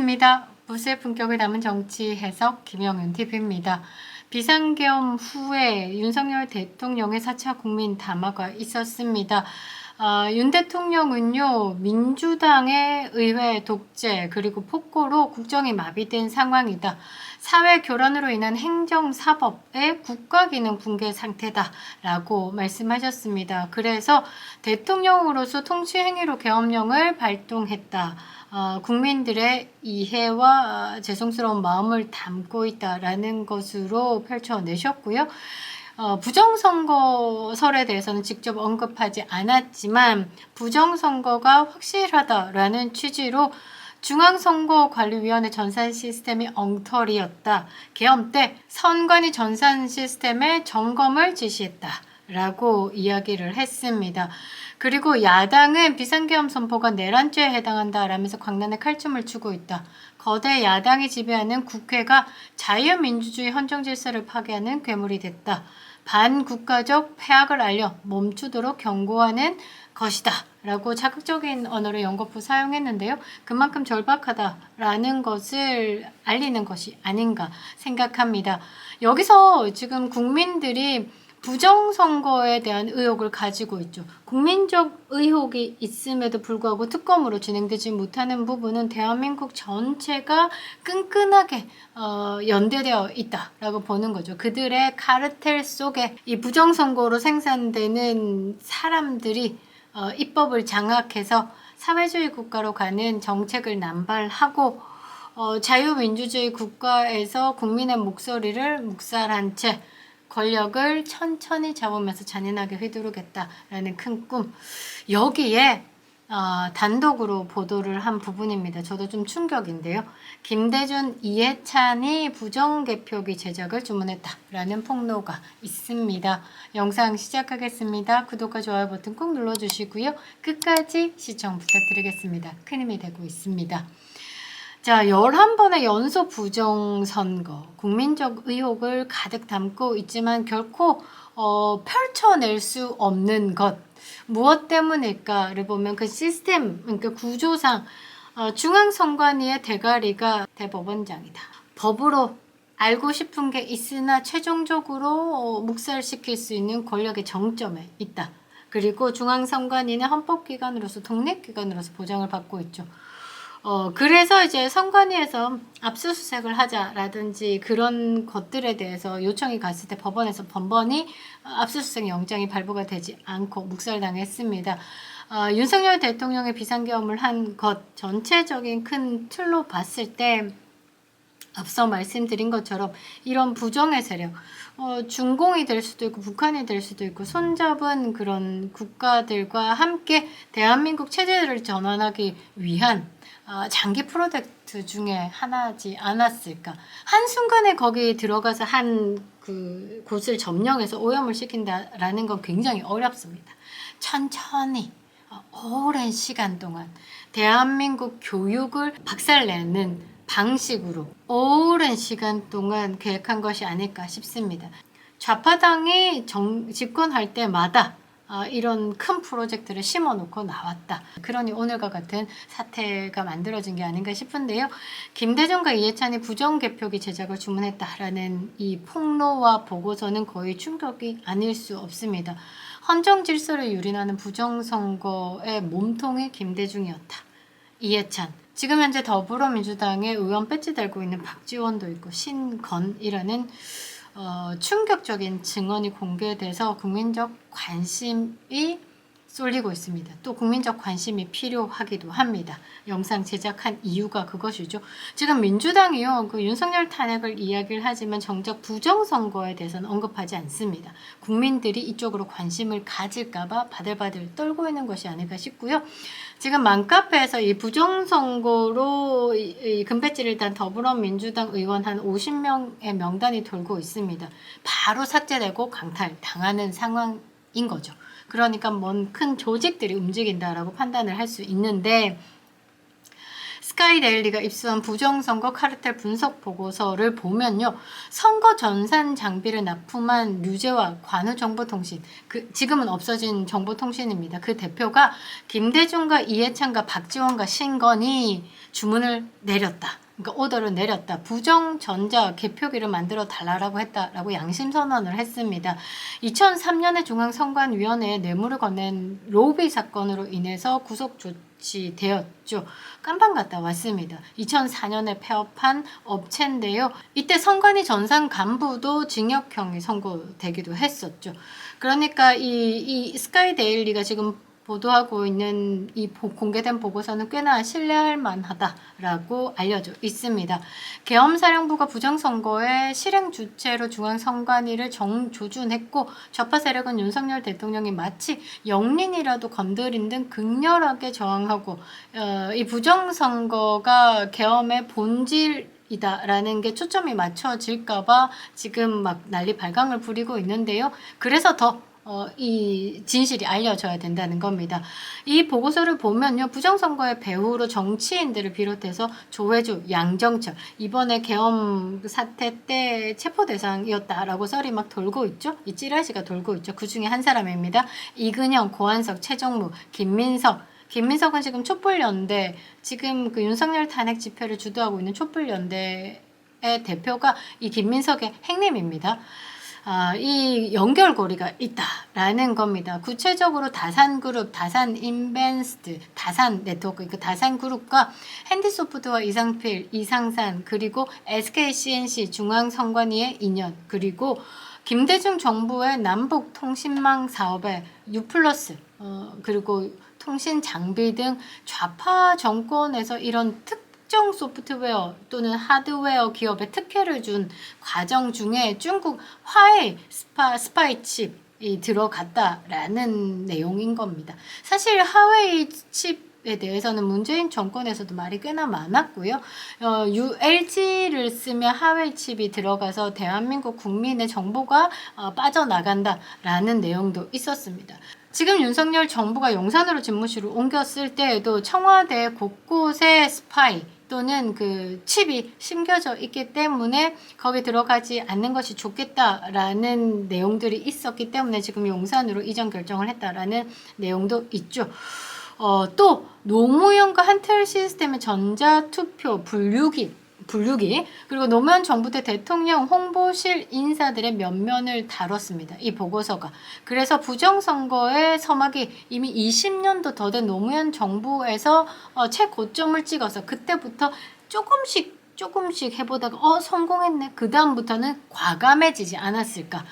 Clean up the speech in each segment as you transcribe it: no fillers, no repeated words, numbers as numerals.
안녕하십니다. 부수의 품격을 담은 정치 해석 김영은 TV입니다. 비상계엄 후에 윤석열 대통령의 4차 국민 담화가 있었습니다. 윤 대통령은요, 민주당의 의회 독재 그리고 폭거로 국정이 마비된 상황이다. 사회 교란으로 인한 행정사법의 국가기능 붕괴 상태다라고 말씀하셨습니다. 그래서 대통령으로서 통치행위로 계엄령을 발동했다. 국민들의 이해와 죄송스러운 마음을 담고 있다라는 것으로 펼쳐내셨고요. 부정선거설에 대해서는 직접 언급하지 않았지만 부정선거가 확실하다라는 취지로 중앙선거관리위원회 전산 시스템이 엉터리였다. 계엄 때 선관위 전산 시스템의 점검을 지시했다. 라고 이야기를 했습니다. 그리고 야당은 비상계엄 선포가 내란죄에 해당한다 라면서 광란에 칼춤을 추고 있다. 거대 야당이 지배하는 국회가 자유민주주의 헌정질서를 파괴하는 괴물이 됐다. 반국가적 폐악을 알려 멈추도록 경고하는 것이다 라고 자극적인 언어를 연거푸 사용했는데요. 그만큼 절박하다라는 것을 알리는 것이 아닌가 생각합니다. 여기서 지금 국민들이 부정선거에 대한 의혹을 가지고 있죠. 국민적 의혹이 있음에도 불구하고 특검으로 진행되지 못하는 부분은 대한민국 전체가 끈끈하게 연대되어 있다라고 보는 거죠. 그들의 카르텔 속에 이 부정선거로 생산되는 사람들이 입법을 장악해서 사회주의 국가로 가는 정책을 남발하고 자유민주주의 국가에서 국민의 목소리를 묵살한 채 권력을 천천히 잡으면서 잔인하게 휘두르겠다라는 큰 꿈. 여기에 단독으로 보도를 한 부분입니다. 저도 좀 충격인데요. 김대중, 이해찬이 부정개표기 제작을 주문했다라는 폭로가 있습니다. 영상 시작하겠습니다. 구독과 좋아요 버튼 꼭 눌러주시고요. 끝까지 시청 부탁드리겠습니다. 큰 힘이 되고 있습니다. 자, 11번의 연속 부정선거, 국민적 의혹을 가득 담고 있지만 결코 펼쳐낼 수 없는 것, 무엇 때문일까를 보면 그 시스템, 그러니까 구조상 중앙선관위의 대가리가 대법원장이다. 법으로 알고 싶은 게 있으나 최종적으로 묵살시킬 수 있는 권력의 정점에 있다. 그리고 중앙선관위는 헌법기관으로서 독립기관으로서 보장을 받고 있죠. 그래서 이제 선관위에서 압수수색을 하자라든지 그런 것들에 대해서 요청이 갔을 때 법원에서 번번이 압수수색 영장이 발부가 되지 않고 묵살당했습니다. 윤석열 대통령의 비상계엄을 한 것 전체적인 큰 틀로 봤을 때 앞서 말씀드린 것처럼 이런 부정의 세력, 중공이 될 수도 있고 북한이 될 수도 있고 손잡은 그런 국가들과 함께 대한민국 체제를 전환하기 위한 장기 프로젝트 중에 하나지 않았을까. 한순간에 거기 들어가서 한 그 곳을 점령해서 오염을 시킨다라는 건 굉장히 어렵습니다. 천천히 오랜 시간 동안 대한민국 교육을 박살내는 방식으로 오랜 시간 동안 계획한 것이 아닐까 싶습니다. 좌파당이 집권할 때마다 이런 큰 프로젝트를 심어놓고 나왔다. 그러니 오늘과 같은 사태가 만들어진 게 아닌가 싶은데요. 김대중과 이해찬이 부정개표기 제작을 주문했다라는 이 폭로와 보고서는 거의 충격이 아닐 수 없습니다. 헌정 질서를 유린하는 부정선거의 몸통이 김대중이었다. 이해찬. 지금 현재 더불어민주당의 의원 배지 달고 있는 박지원도 있고 신건이라는 충격적인 증언이 공개돼서 국민적 관심이 쏠리고 있습니다. 또 국민적 관심이 필요하기도 합니다. 영상 제작한 이유가 그것이죠. 지금 민주당이요, 그 윤석열 탄핵을 이야기를 하지만 정작 부정선거에 대해서는 언급하지 않습니다. 국민들이 이쪽으로 관심을 가질까봐 바들바들 떨고 있는 것이 아닐까 싶고요. 지금 맘카페에서 이 부정선거로 이 금배지를 단 더불어민주당 의원 한 50명의 명단이 돌고 있습니다. 바로 삭제되고 강탈당하는 상황인 거죠. 그러니까 뭔 큰 조직들이 움직인다라고 판단을 할 수 있는데 스카이데일리가 입수한 부정선거 카르텔 분석 보고서를 보면요. 선거 전산 장비를 납품한 류재화 관우정보통신, 지금은 없어진 정보통신입니다. 그 대표가 김대중과 이해찬과 박지원과 신건이 주문을 내렸다. 그러니까 오더를 내렸다. 부정전자 개표기를 만들어 달라고 했다라고 양심선언을 했습니다. 2003년에 중앙선관위원회에 뇌물을 건넨 로비 사건으로 인해서 구속 조치되었죠. 깜방 갔다 왔습니다. 2004년에 폐업한 업체인데요. 이때 선관위 전산 간부도 징역형이 선고되기도 했었죠. 그러니까 이 스카이데일리가 지금 보도하고 있는 이 공개된 보고서는 꽤나 신뢰할 만하다라고 알려져 있습니다. 계엄사령부가 부정선거의 실행 주체로 중앙선관위를 정조준했고 좌파 세력은 윤석열 대통령이 마치 영린이라도 건드린 등 극렬하게 저항하고 이 부정선거가 계엄의 본질 이다라는 게 초점이 맞춰질까봐 지금 막 난리 발광을 부리고 있는데요. 그래서 더 이 진실이 알려져야 된다는 겁니다. 이 보고서를 보면요. 부정선거의 배후로 정치인들을 비롯해서 조회주, 양정철, 이번에 계엄 사태 때 체포 대상이었다라고 썰이 막 돌고 있죠. 이 찌라시가 돌고 있죠. 그 중에 한 사람입니다. 이근영, 고한석, 최정무, 김민석은 지금 촛불연대, 지금 그 윤석열 탄핵 집회를 주도하고 있는 촛불연대의 대표가 이 김민석의 행님입니다. 이 연결고리가 있다라는 겁니다. 구체적으로 다산그룹, 다산인베스트, 다산네트워크, 그 다산그룹과 핸디소프트와 이상필, 이상산, 그리고 SKCNC 중앙선관위의 인연, 그리고 김대중 정부의 남북통신망 사업에 유플러스, 그리고 통신 장비 등 좌파 정권에서 이런 특정 소프트웨어 또는 하드웨어 기업에 특혜를 준 과정 중에 중국 화웨이 스파이 칩이 들어갔다라는 내용인 겁니다. 사실 화웨이 칩에 대해서는 문재인 정권에서도 말이 꽤나 많았고요. LG를 쓰면 화웨이 칩이 들어가서 대한민국 국민의 정보가 빠져나간다라는 내용도 있었습니다. 지금 윤석열 정부가 용산으로 집무실을 옮겼을 때에도 청와대 곳곳에 스파이 또는 그 칩이 심겨져 있기 때문에 거기 들어가지 않는 것이 좋겠다라는 내용들이 있었기 때문에 지금 용산으로 이전 결정을 했다라는 내용도 있죠. 또 노무현과 한틀 시스템의 전자투표 분류기 그리고 노무현 정부 때 대통령 홍보실 인사들의 면면을 다뤘습니다. 이 보고서가. 그래서 부정선거의 서막이 이미 20년도 더 된 노무현 정부에서 최고점을 찍어서 그때부터 조금씩 해보다가 성공했네. 그 다음부터는 과감해지지 않았을까.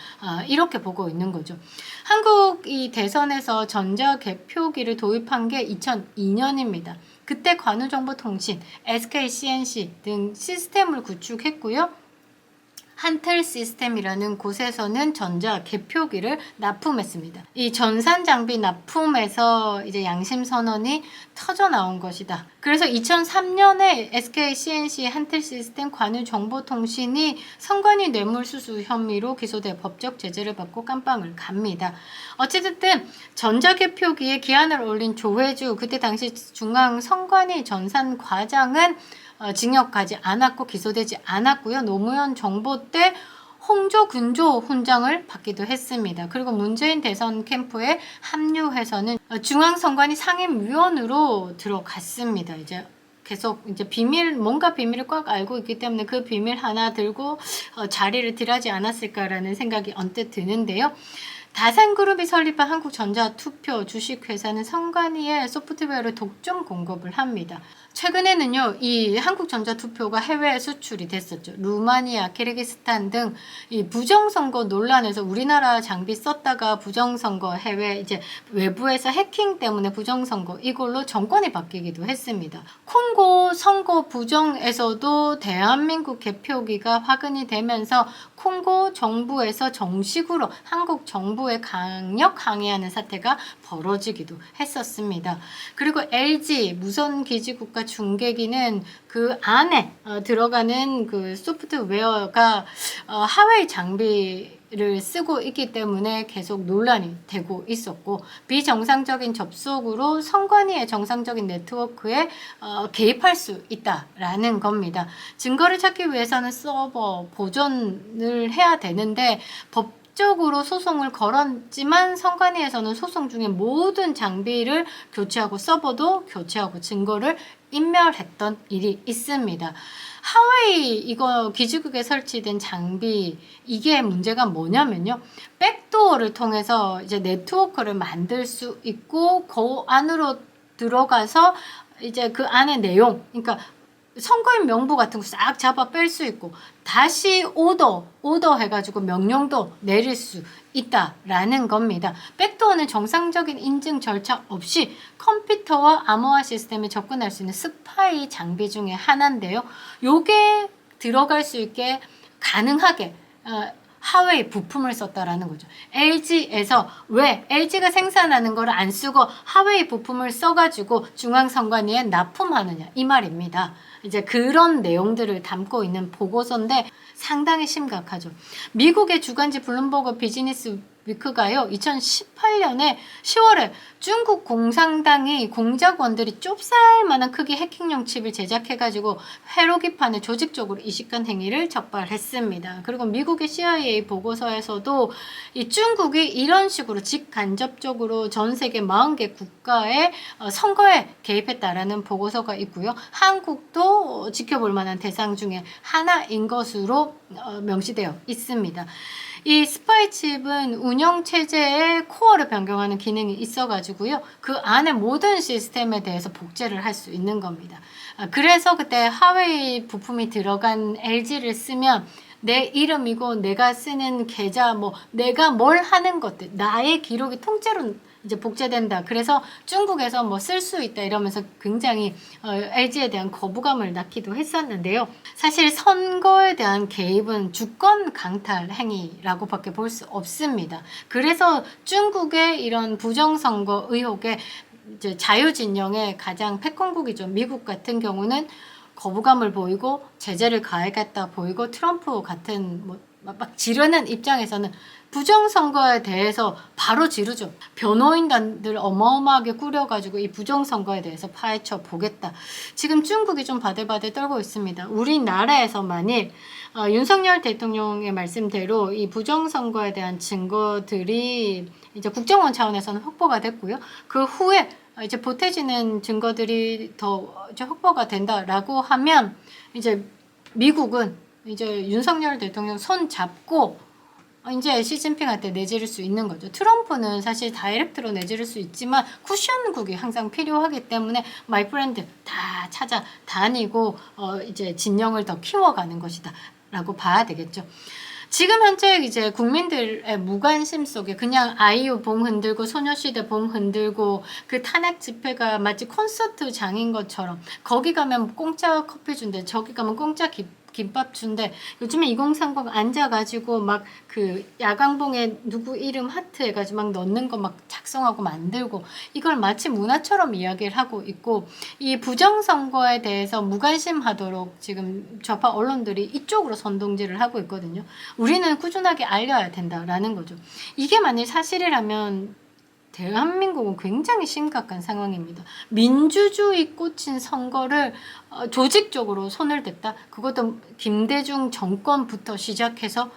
이렇게 보고 있는 거죠. 한국이 대선에서 전자개표기를 도입한 게 2002년입니다. 그때 관우정보통신, SKCNC 등 시스템을 구축했고요. 한틀 시스템이라는 곳에서는 전자 개표기를 납품했습니다. 이 전산 장비 납품에서 이제 양심 선언이 터져 나온 것이다. 그래서 2003년에 SKCNC 한틀 시스템 관우정보통신이 선관위 뇌물수수 혐의로 기소돼 법적 제재를 받고 깜빵을 갑니다. 어찌됐든 전자개표기에 기한을 올린 조회주, 그때 당시 중앙선관위 전산과장은 징역 가지 않았고 기소되지 않았고요. 노무현 정부 때 홍조 근조 훈장을 받기도 했습니다. 그리고 문재인 대선 캠프에 합류해서는 중앙선관위 상임위원으로 들어갔습니다. 이제 계속 이제 뭔가 비밀을 꽉 알고 있기 때문에 그 비밀 하나 들고 자리를 딜하지 않았을까라는 생각이 언뜻 드는데요. 다산그룹이 설립한 한국전자투표 주식회사는 선관위에 소프트웨어를 독점 공급을 합니다. 최근에는요, 이 한국전자투표가 해외에 수출이 됐었죠. 루마니아, 키르기스탄 등 이 부정선거 논란에서 우리나라 장비 썼다가 부정선거 해외 이제 외부에서 해킹 때문에 부정선거 이걸로 정권이 바뀌기도 했습니다. 콩고 선거 부정에서도 대한민국 개표기가 화근이 되면서 콩고 정부에서 정식으로 한국 정부에 강력 항의하는 사태가 벌어지기도 했었습니다. 그리고 LG 무선기지국가 중계기는 그 안에 들어가는 그 소프트웨어가 하웨이 장비 를 쓰고 있기 때문에 계속 논란이 되고 있었고, 비정상적인 접속으로 선관위의 정상적인 네트워크에 개입할 수 있다라는 겁니다. 증거를 찾기 위해서는 서버 보존을 해야 되는데 법적으로 소송을 걸었지만 선관위에서는 소송 중에 모든 장비를 교체하고 서버도 교체하고 증거를 인멸했던 일이 있습니다. 하웨이 이거 기지국에 설치된 장비, 이게 문제가 뭐냐면요, 백도어를 통해서 이제 네트워크를 만들 수 있고 그 안으로 들어가서 이제 그 안에 내용, 그러니까 선거인 명부 같은 거 싹 잡아 뺄 수 있고 다시 오더 해가지고 명령도 내릴 수 있다라는 겁니다. 백도어는 정상적인 인증 절차 없이 컴퓨터와 암호화 시스템에 접근할 수 있는 스파이 장비 중에 하나인데요. 요게 들어갈 수 있게 가능하게 하웨이 부품을 썼다라는 거죠. LG에서 왜 LG가 생산하는 걸 안 쓰고 하웨이 부품을 써가지고 중앙선관위에 납품하느냐 이 말입니다. 이제 그런 내용들을 담고 있는 보고서인데 상당히 심각하죠. 미국의 주간지 블룸버그 비즈니스 위크가요, 2018년에 10월에 중국 공산당이 공작원들이 좁쌀만한 크기 해킹용 칩을 제작해가지고 회로 기판에 조직적으로 이식한 행위를 적발했습니다. 그리고 미국의 CIA 보고서에서도 이 중국이 이런 식으로 직간접적으로 전 세계 40개 국가의 선거에 개입했다라는 보고서가 있고요. 한국도 지켜볼 만한 대상 중에 하나인 것으로 명시되어 있습니다. 이 스파이 칩은 운영 체제의 코어를 변경하는 기능이 있어가지고요, 그 안에 모든 시스템에 대해서 복제를 할 수 있는 겁니다. 그래서 그때 하웨이 부품이 들어간 LG를 쓰면 내 이름이고 내가 쓰는 계좌, 뭐 내가 뭘 하는 것들, 나의 기록이 통째로 이제 복제된다. 그래서 중국에서 뭐 쓸 수 있다 이러면서 굉장히 LG에 대한 거부감을 낳기도 했었는데요. 사실 선거에 대한 개입은 주권 강탈 행위라고 밖에 볼 수 없습니다. 그래서 중국의 이런 부정선거 의혹에 이제 자유진영의 가장 패권국이죠. 미국 같은 경우는 거부감을 보이고 제재를 가하겠다 보이고, 트럼프 같은 막 지르는 입장에서는 부정선거에 대해서 바로 지르죠. 변호인단들 어마어마하게 꾸려가지고 이 부정선거에 대해서 파헤쳐 보겠다. 지금 중국이 좀 바들바들 떨고 있습니다. 우리나라에서 만일 윤석열 대통령의 말씀대로 이 부정선거에 대한 증거들이 이제 국정원 차원에서는 확보가 됐고요. 그 후에 이제 보태지는 증거들이 더 이제 확보가 된다라고 하면 이제 미국은 이제 윤석열 대통령 손 잡고 이제 시진핑한테 내지를 수 있는 거죠. 트럼프는 사실 다이렉트로 내지를 수 있지만 쿠션국이 항상 필요하기 때문에 마이 프렌드 다 찾아다니고 이제 진영을 더 키워가는 것이다 라고 봐야 되겠죠. 지금 현재 이제 국민들의 무관심 속에 그냥 아이유 봉 흔들고 소녀시대 봉 흔들고 그 탄핵 집회가 마치 콘서트장인 것처럼, 거기 가면 공짜 커피 준대, 저기 가면 공짜 김밥 준대. 요즘에 2030 앉아가지고 막 그 야광봉에 누구 이름 하트 해가지고 막 넣는 거 막 작성하고 만들고, 이걸 마치 문화처럼 이야기를 하고 있고, 이 부정선거에 대해서 무관심하도록 지금 좌파 언론들이 이쪽으로 선동질을 하고 있거든요. 우리는 꾸준하게 알려야 된다라는 거죠. 이게 만일 사실이라면 대한민국은 굉장히 심각한 상황입니다. 민주주의 꽂힌 선거를 조직적으로 손을 댔다. 그것도 김대중 정권부터 시작해서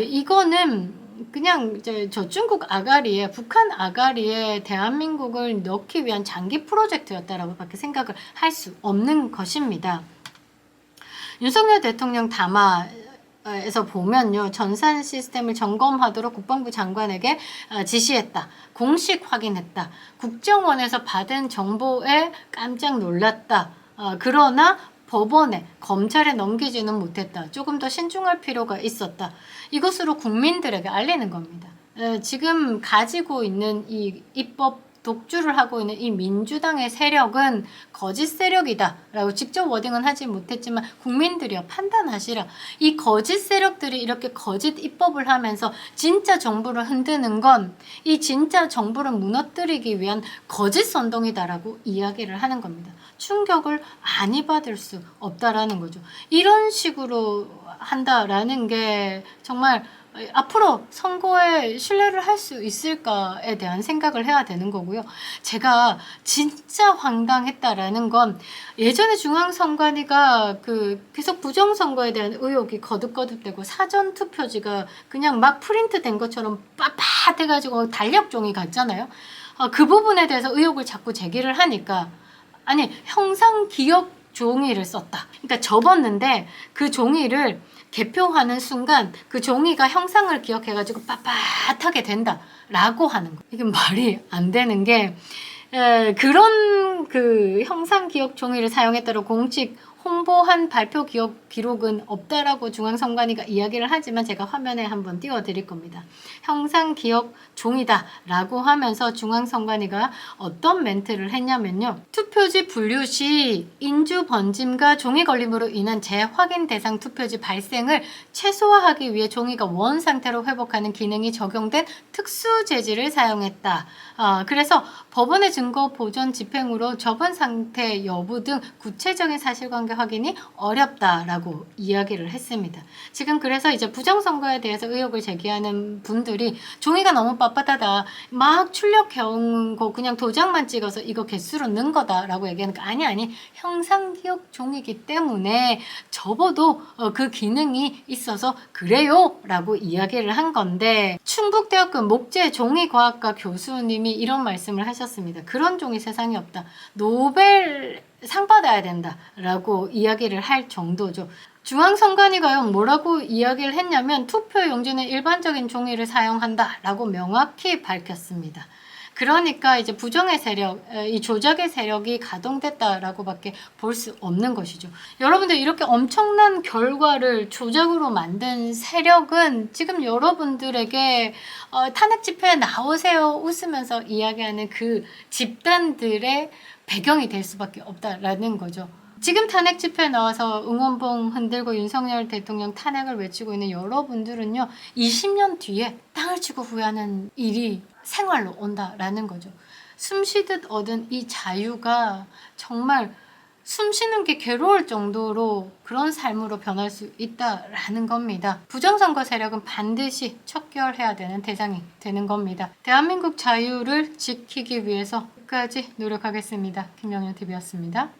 이거는 그냥 이제 저 중국 아가리에, 북한 아가리에 대한민국을 넣기 위한 장기 프로젝트였다라고 밖에 생각을 할 수 없는 것입니다. 윤석열 대통령 담화에서 보면요, 전산 시스템을 점검하도록 국방부 장관에게 지시했다. 공식 확인했다. 국정원에서 받은 정보에 깜짝 놀랐다. 그러나 법원에, 검찰에 넘기지는 못했다. 조금 더 신중할 필요가 있었다. 이것으로 국민들에게 알리는 겁니다. 지금 가지고 있는 이 입법 독주를 하고 있는 이 민주당의 세력은 거짓 세력이다 라고 직접 워딩은 하지 못했지만 국민들이요, 판단하시라. 이 거짓 세력들이 이렇게 거짓 입법을 하면서 진짜 정부를 흔드는 건 이 진짜 정부를 무너뜨리기 위한 거짓 선동이다라고 이야기를 하는 겁니다. 충격을 많이 받을 수 없다라는 거죠. 이런 식으로 한다라는 게 정말 앞으로 선거에 신뢰를 할 수 있을까에 대한 생각을 해야 되는 거고요. 제가 진짜 황당했다라는 건 예전에 중앙선관위가 계속 부정선거에 대한 의혹이 거듭거듭되고 사전투표지가 그냥 막 프린트된 것처럼 빳빳해가지고 달력 종이 같잖아요. 그 부분에 대해서 의혹을 자꾸 제기를 하니까 아니 형상 기억 종이를 썼다. 그러니까 접었는데 그 종이를 개표하는 순간 그 종이가 형상을 기억해가지고 빳빳하게 된다라고 하는 거. 이게 말이 안 되는 게 그런 형상 기억 종이를 사용했다고 공식 홍보한 발표 기록은 없다라고 중앙선관위가 이야기를 하지만 제가 화면에 한번 띄워드릴 겁니다. 형상 기억 종이다라고 하면서 중앙선관위가 어떤 멘트를 했냐면요. 투표지 분류 시 인주 번짐과 종이 걸림으로 인한 재확인 대상 투표지 발생을 최소화하기 위해 종이가 원 상태로 회복하는 기능이 적용된 특수 재질을 사용했다. 그래서 법원의 증거 보존 집행으로 접은 상태 여부 등 구체적인 사실관계 확인이 어렵다라고 이야기를 했습니다. 지금 그래서 이제 부정선거에 대해서 의혹을 제기하는 분들이 종이가 너무 빳빳하다. 막 출력해온 거 그냥 도장만 찍어서 이거 개수로 넣은 거다라고 얘기하니까 아니 형상기억 종이기 때문에 접어도 그 기능이 있어서 그래요 라고 이야기를 한 건데 충북대학교 목재 종이과학과 교수님이 이런 말씀을 하셨습니다. 그런 종이 세상에 없다. 노벨 상 받아야 된다라고 이야기를 할 정도죠. 중앙선관위가요 뭐라고 이야기를 했냐면 투표용지는 일반적인 종이를 사용한다라고 명확히 밝혔습니다. 그러니까 이제 부정의 세력, 이 조작의 세력이 가동됐다라고밖에 볼 수 없는 것이죠. 여러분들 이렇게 엄청난 결과를 조작으로 만든 세력은 지금 여러분들에게 탄핵 집회에 나오세요 웃으면서 이야기하는 그 집단들의 배경이 될 수밖에 없다라는 거죠. 지금 탄핵 집회에 나와서 응원봉 흔들고 윤석열 대통령 탄핵을 외치고 있는 여러분들은요 20년 뒤에 땅을 치고 후회하는 일이 생활로 온다라는 거죠. 숨쉬듯 얻은 이 자유가 정말 숨쉬는 게 괴로울 정도로 그런 삶으로 변할 수 있다라는 겁니다. 부정선거 세력은 반드시 척결해야 되는 대상이 되는 겁니다. 대한민국 자유를 지키기 위해서 끝까지 노력하겠습니다. 김영현 TV였습니다.